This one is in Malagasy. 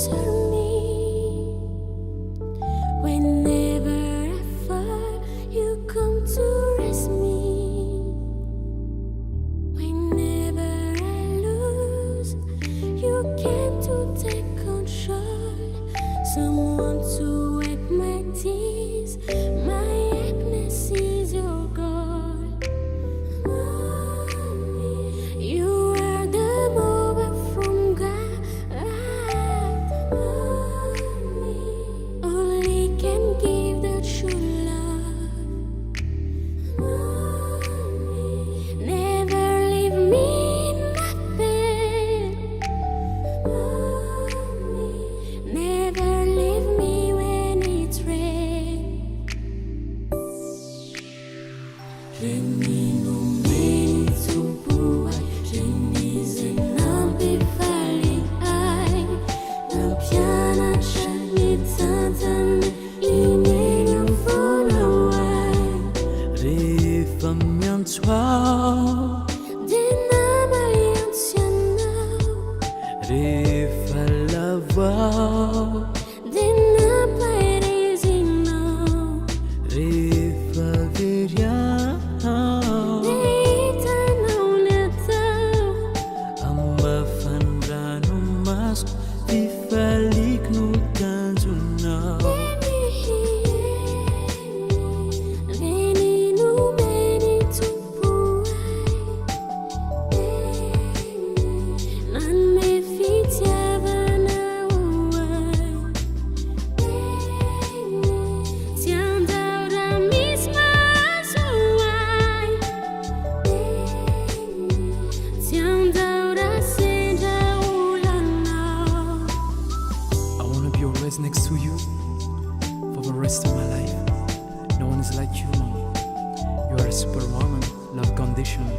answer me. Whenever I fall, you come to raise me. Whenever I lose, you came to take control. Someone to wipe my tears. My happiness is your goal. You are the move from God. Only can give the true love. Never leave me in my pain. Never leave me when it's rain. Reni no meni tumbuai, reni zenambi fali ai. Na piana chani tantani, inenyo fona wai. Rehefa miantsoa Dena maliantianao, rehefa lava dena pairezinao. rehefa veriao Hitanao ny atao, amafandrano masoko fifaliko no tanjonao. reni no meni tumbuai. Nanme fitiavanao ai. Tsy andao raha misy mahazo ai. Tsy andao raha sendra olanao. I wanna be always next to you for the rest of my life. No one is like you, mom. You are a superwoman, love conditional.